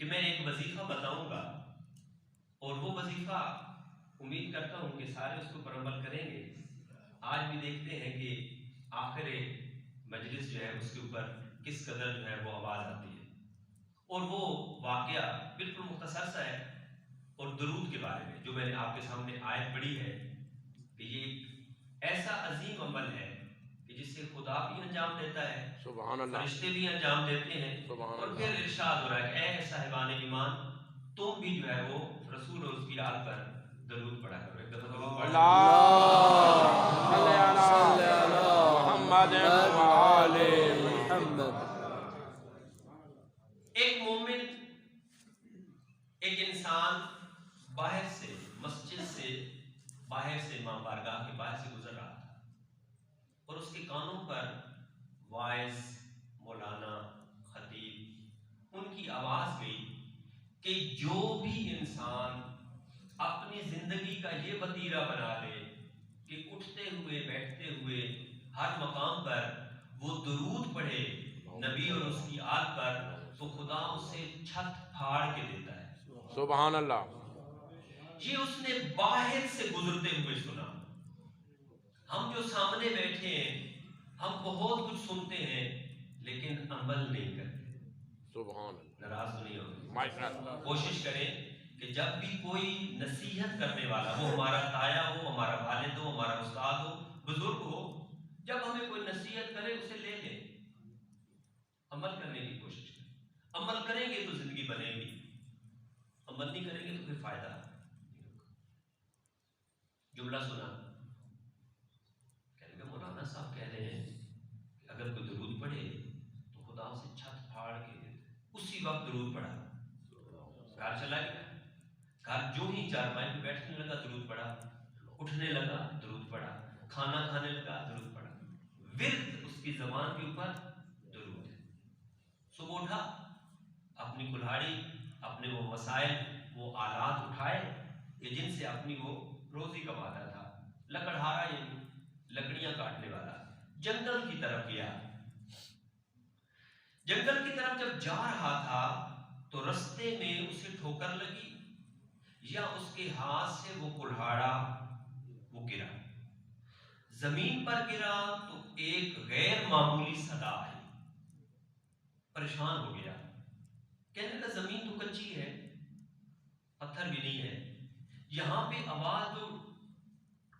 کہ میں ایک وظیفہ بتاؤں گا اور وہ وظیفہ امید کرتا ہوں کہ سارے اس کو پر عمل کریں گے۔ آج بھی دیکھتے ہیں کہ آخر مجلس جو ہے اس کے اوپر کس قدر جو ہے وہ آواز آتی ہے، اور وہ واقعہ بالکل مختصر سا ہے، اور درود کے بارے میں جو میں نے آپ کے سامنے آیت پڑھی ہے کہ یہ ایک ایسا عظیم عمل ہے کہ جس سے خدا بھی انجام دیتا ہے، سبحان اللہ، فرشتے بھی انجام دیتے ہیں، سبحان اور اللہ، پھر ارشاد ہو رہا ہے کہ اے صاحبان ایمان تم بھی جو ہے وہ رسول اور اس کی آل پر درود پڑھا کرو۔ ایک دفعہ درود پڑھ اللہ صلی علی محمد و آل محمد۔ ایک مومن، ایک انسان باہر سے، مسجد سے باہر سے، ماں بارگاہ کے باہر سے گزر رہا تھا، اور اس کے کانوں پر وائز، مولانا، خطیب، ان کی آواز گئی کہ جو بھی انسان اپنی زندگی کا یہ وتیرہ بنا لے کہ اٹھتے ہوئے بیٹھتے ہوئے ہر مقام پر وہ درود پڑھے نبی اور اس کی آل پر، تو خدا اسے چھت پھاڑ کے دیتا ہے۔ سبحان اللہ، یہ اس نے باہر سے گزرتے ہوئے سنا۔ ہم جو سامنے بیٹھے ہیں ہم بہت کچھ سنتے ہیں لیکن عمل نہیں کرتے۔ سبحان اللہ، ناراض تو نہیں ہوگی؟ ماشاءاللہ، کوشش کریں کہ جب بھی کوئی نصیحت کرنے والا، وہ ہمارا تایا ہو، ہمارا والد ہو، ہمارا استاد ہو، بزرگ ہو، جب ہمیں کوئی نصیحت کرے اسے لے لیں، عمل کرنے کی کوشش کریں۔ عمل کریں گے تو زندگی بنے گی، عمل نہیں کریں گے تو پھر فائدہ نہیں ہوگا۔ جملہ سنا، کہنے کہ مولانا صاحب کہہ رہے ہیں کہ اگر کوئی درود پڑھے تو خدا اسے چھت پھاڑ کے دیتے۔ اسی وقت درود پڑھا، گھر چلا گیا، گھر جو ہی چارپائی پہ بیٹھنے لگا درود پڑھا، اٹھنے لگا درود پڑھا، کھانا کھانے لگا درود پڑھا، ورد اس کی زبان کے اوپر درود ہے۔ صبح اٹھا، اپنی کلہاڑی، اپنے وہ وسائل، وہ آلات اٹھائے کہ جن سے اپنی وہ روزی کماتا تھا، لکڑہارا یعنی لکڑیاں کاٹنے والا، جنگل کی طرف گیا۔ جنگل کی طرف جب جا رہا تھا تو رستے میں اسے ٹھوکر لگی، یا اس کے ہاتھ سے وہ کلہاڑا وہ گرا، زمین پر گرا تو ایک غیر معمولی صدا آئی، پریشان ہو گیا، کہنے لگا زمین تو کچی ہے، پتھر بھی نہیں ہے، یہاں پہ آواز جو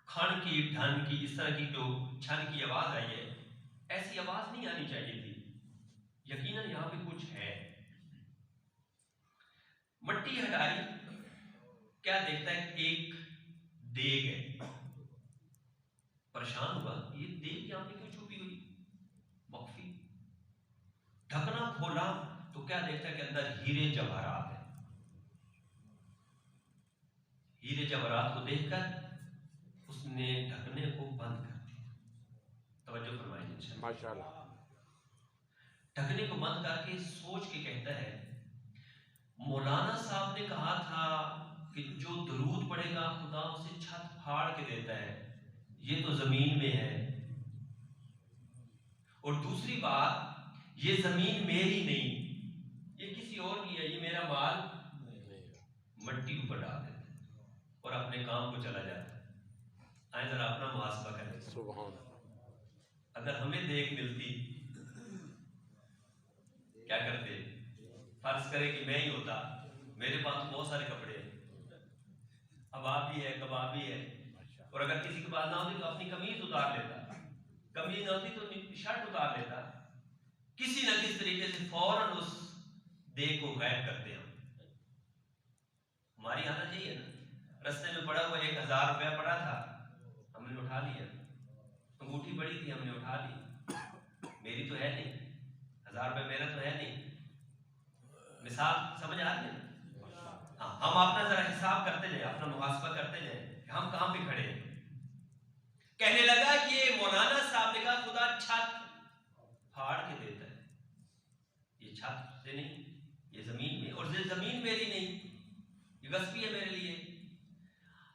کھڑ کی، ڈھن کی، اس طرح کی جو چھن کی آواز آئی ہے، ایسی آواز نہیں آنی چاہیے تھی، یقیناً یہاں پہ کچھ ہے۔ مٹی ہٹائی، کیا دیکھتا ہے ایک دیگ ہے، پریشان ہوا یہ دیگ یہاں پہ کیوں چھپی ہوئی، مخفی۔ ڈھکنا کھولا تو کیا دیکھتا ہے کہ اندر ہیرے جواہرات ہیں۔ ہیرے جواہرات کو دیکھ کر اس نے ڈھکنے کو بند کر دیا۔ توجہ فرمائیے انشاءاللہ۔ ماشاءاللہ، ڈھکنے کو بند کر کے سوچ کے کہتا ہے مولانا صاحب نے کہا تھا کہ جو درود پڑھے گا خدا اسے چھت پھاڑ کے دیتا ہے، یہ تو زمین میں ہے، اور دوسری بات یہ زمین میری نہیں، یہ کسی اور کی ہے، یہ میرا مال مٹی اوپر ڈال دیتا ہے اور اپنے کام کو چلا جاتا ہے۔ آئیں ذرا اپنا محاسبہ کریں، سبحان اللہ، اگر ہمیں دیکھ ملتی کیا کرتے؟ فرض کرے کہ میں ہی ہوتا، میرے پاس بہت سارے کپڑے ہیں، اباب بھی ہے، کباب بھی ہے، اور اگر کسی کے پاس نہ ہوتی تو اپنی قمیض اتار لیتا، قمیض نہ ہوتی تو شرٹ اتار لیتا، کسی نہ کسی طریقے سے فوراً اس دیگ کو غائب کرتے ہم۔ ہماری حالت یہی ہے نا، رستے میں پڑا ہوا 1000 روپیہ پڑا تھا، ہم نے اٹھا لیا، انگوٹھی پڑی تھی ہم نے اٹھا لی، میری تو ہے نہیں، 1000 روپے میرا تو ہے نہیں۔ مثال سمجھ آ رہی ہے؟ ہاں، ہم اپنا ذرا حساب کرتے جائیں، اپنا محاسبہ کرتے جائیں کہ ہم کہاں پہ کھڑے ہیں۔ کہنے لگا یہ مولانا صاحب نے کہا خدا چھت پھاڑ کے دیتا ہے، یہ چھت سے نہیں، یہ زمین میں، اور یہ زمین میری نہیں، یہ غصبی ہے میرے لیے۔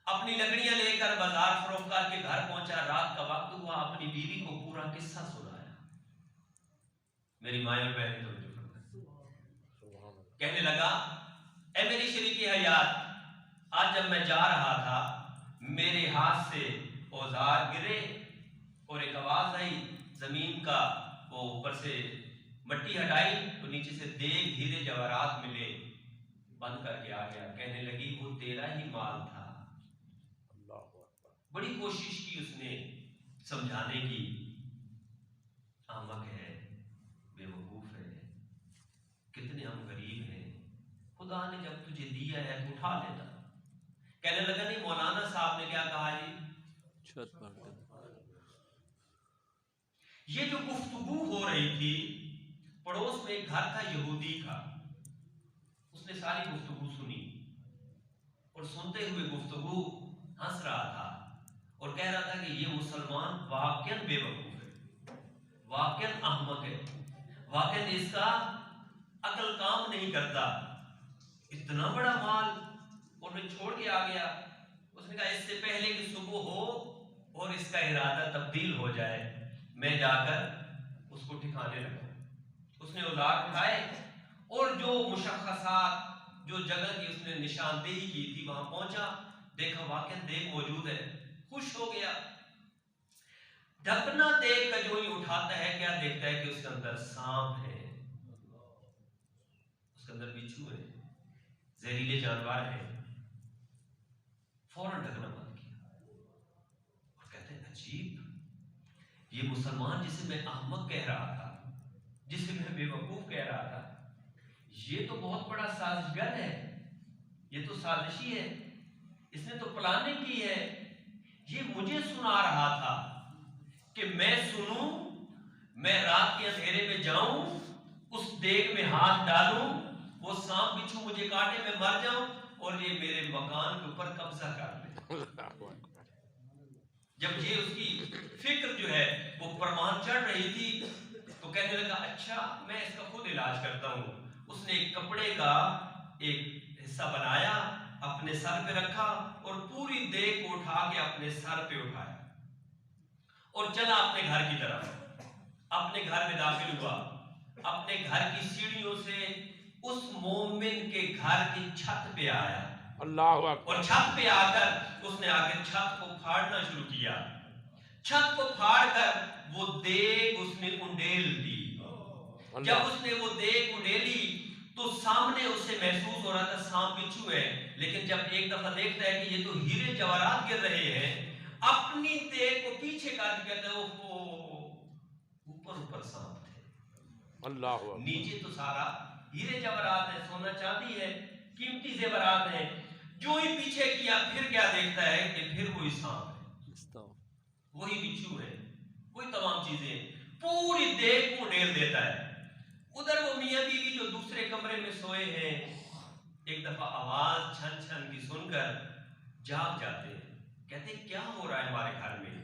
اپنی لکڑیاں لے کر بازار فروخت کر کے گھر پہنچا، رات کا وقت ہوا، اپنی بیوی کو پورا قصہ سنایا۔ میری مائیں اور بہنیں توجہ فرمائیں، کہنے لگا اے میری شریک حیات، آج جب میں جا رہا تھا میرے ہاتھ سے اوزار گرے اور ایک آواز آئی زمین کا، وہ اوپر سے مٹی ہٹائی تو نیچے سے دیگ ہیرے جواہرات ملے، بند کر کے آ گیا۔ کہنے لگی وہ تیرا ہی مال تھا۔ بڑی کوشش کی اس نے سمجھانے کی، احمق ہے، بے وقوف ہے، کتنے ہم غریب ہیں، خدا نے جب تجھے دیا ہے تو اٹھا لیتا۔ کہنے لگا نہیں، مولانا صاحب نے کیا کہا جی؟ یہ جو گفتگو ہو رہی تھی، پڑوس میں ایک گھر تھا یہودی کا، اس نے ساری گفتگو سنی اور سنتے ہوئے گفتگو ہنس رہا تھا اور کہہ رہا تھا کہ یہ مسلمان واقعاً بے وقوف ہے، واقعاً احمق ہے، واقعاً اس کا عقل کام نہیں کرتا، اتنا بڑا مال اور میں چھوڑ کے آ گیا۔ اس نے کہا اس سے پہلے کہ صبح ہو اور اس کا ارادہ تبدیل ہو جائے میں جا کر اس کو ٹھکانے لگا۔ اس نے اوزار اٹھائے اور جو مشخصات، جو جگہ کی اس نے نشاندہی کی تھی وہاں پہنچا، دیکھا واقعاً دیگ موجود ہے، خوش ہو گیا۔ ڈھکنا دیگ کا جو ہی اٹھاتا ہے کیا دیکھتا ہے کہ اس کے اندر سانپ ہے، اس کے اندر بچھو ہے، زہریلے جانور ہیں۔ فوراً ڈھکنا بند کیا اور کہتے ہیں عجیب، یہ مسلمان جسے میں احمق کہہ رہا تھا، جسے میں بے وقوف کہہ رہا تھا، یہ تو بہت بڑا سازشگر ہے، یہ تو سازشی ہے، اس نے تو پلاننگ کی ہے۔ یہ مجھے سنا رہا تھا کہ میں سنوں، میں رات کے اندھیرے میں جاؤں، اس دیگ میں ہاتھ ڈالوں، وہ سانپ بچھو مجھے کاٹے، میں مر جاؤں اور یہ میرے مکان کے اوپر قبضہ کر لے۔ جب یہ اس کی فکر جو ہے وہ پروان چڑھ رہی تھی تو کہنے لگا اچھا میں اس کا خود علاج کرتا ہوں۔ اس نے ایک کپڑے کا ایک حصہ بنایا، اپنے سر پہ رکھا اور پوری دیگ کو اٹھا کے اپنے سر پہ اٹھایا اور چلا اپنے گھر کی طرف۔ اپنے گھر میں داخل ہوا، اپنے گھر کی سیڑھیوں سے اس مومن کے گھر کی چھت پہ آیا، اللہ اکبر، اور چھت پہ آ کر اس نے آ کے چھت کو پھاڑنا شروع کیا۔ چھت کو پھاڑ کر وہ دیگ اس نے انڈیل دی۔ جب اس نے وہ دیگ انڈیلی تو سامنے اسے محسوس ہو رہا تھا سانپ بچھو ہے، لیکن جب ایک دفعہ دیکھتا ہے کہ یہ تو ہیرے جواہرات گر رہے ہیں، اپنی دیگ کو پیچھے کر کے کہتا ہے اوپر سانپ تھے، اللہ اکبر، نیچے تو سارا ہیرے جواہرات ہے، سونا چاندی ہے، قیمتی زیورات ہیں۔ جو ہی پیچھے کیا پھر کیا دیکھتا ہے کہ پھر وہی سانپ ہے، وہی بچھو ہے، وہی تمام چیزیں، پوری دیگ کو ڈھیل دیتا ہے۔ ادھر وہ میاں بیوی جو دوسرے کمرے میں سوئے ہیں، ایک دفعہ آواز چھن چھن کی سن کر جاگ جاتے ہیں، کہتے ہیں کیا ہو رہا ہے ہمارے گھر میں،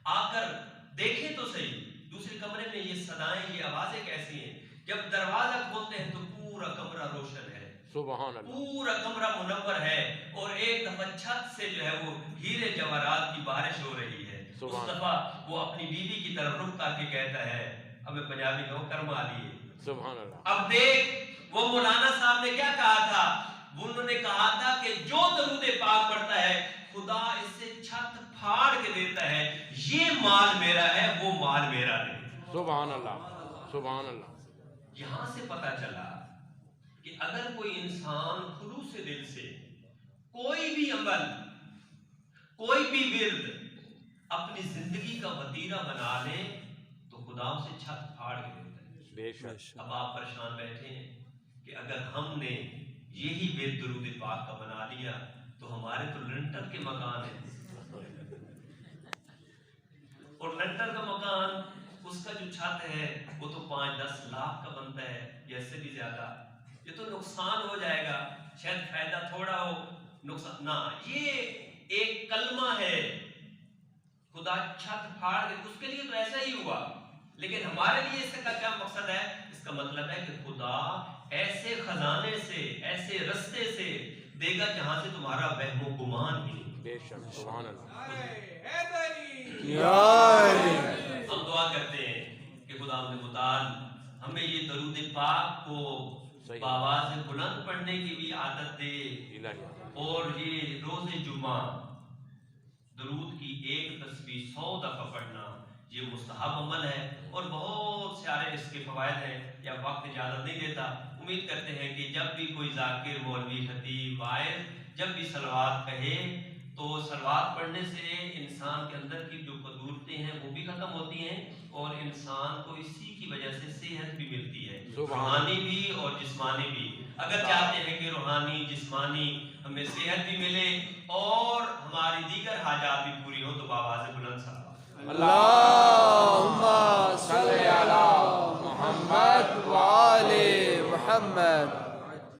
آ کر دیکھیں تو صحیح دوسرے کمرے میں یہ صدائیں، یہ آوازیں کیسی ہیں۔ جب دروازہ کھولتے ہیں تو پورا کمرہ روشن ہے، سبحان اللہ، پورا کمرہ منور ہے، اور ایک دفعہ چھت سے جو ہے وہ ہیرے جواہرات کی بارش ہو رہی ہے۔ اس دفعہ وہ اپنی بیوی کی طرف رخ کر کے کہتا ہے، ہمیں پنجابی میں کرما لیے، سبحان اللہ، اب دیکھ وہ مولانا صاحب نے کیا کہا تھا، انہوں نے کہا تھا کہ جو درود پاک پڑھتا ہے خدا اس سے چھت پھاڑ کے دیتا ہے، یہ مال میرا ہے وہ مال میرا نہیں۔ سبحان اللہ، سبحان اللہ۔ یہاں سے پتا چلا کہ اگر کوئی انسان خلوص دل سے کوئی بھی عمل، کوئی بھی ورد اپنی زندگی کا وتیرہ بنا لے تو خدا اسے چھت پھاڑ کے دیتا ہے۔ بے شک، اب آپ پریشان بیٹھے ہیں کہ اگر ہم نے یہی ورد درود پاک کا بنا لیا تو ہمارے تو لنٹر کے مکان ہیں، اور لنٹر کا مکان اس کا جو چھت ہے وہ تو 5-10 لاکھ کا بنتا ہے یا اس سے بھی زیادہ، یہ تو نقصان ہو جائے گا، شاید فائدہ تھوڑا ہو، نقصان نہ۔ یہ ایک کلمہ ہے، خدا چھت پھاڑ کے، اس کے لیے تو ایسا ہی ہوا، لیکن ہمارے لیے اس کا کیا مقصد ہے؟ اس کا مطلب ہے کہ خدا ایسے خزانے سے، ایسے رستے سے دے گا جہاں سے تمہارا وہم و گمان ہی نہیں۔ بے شک، سبحان اللہ، ہم دعا کرتے ہیں کہ خدا متعال ہمیں یہ درود پاک کو صحیح آواز بلند پڑھنے کی بھی عادت دے، الہی اور یہ روز جمعہ درود کی ایک تسبیح 100 دفعہ پڑھنا یہ مستحب عمل ہے، اور بہت سارے اس کے فوائد ہیں، یا وقت اجازت نہیں دیتا۔ امید کرتے ہیں کہ جب بھی کوئی ذاکر، مولوی، خطیب، واعظ جب بھی صلوات کہے تو صلوات پڑھنے سے انسان کے اندر کی جو قدورتیں ہیں وہ بھی ختم ہوتی ہیں، اور انسان کو اسی کی وجہ سے صحت بھی ملتی ہے، روحانی بھی اور جسمانی بھی۔ اگر چاہتے ہیں کہ روحانی جسمانی ہمیں صحت بھی ملے اور ہماری دیگر حاجات بھی پوری ہو تو بآواز بلند صلوات۔ اللہ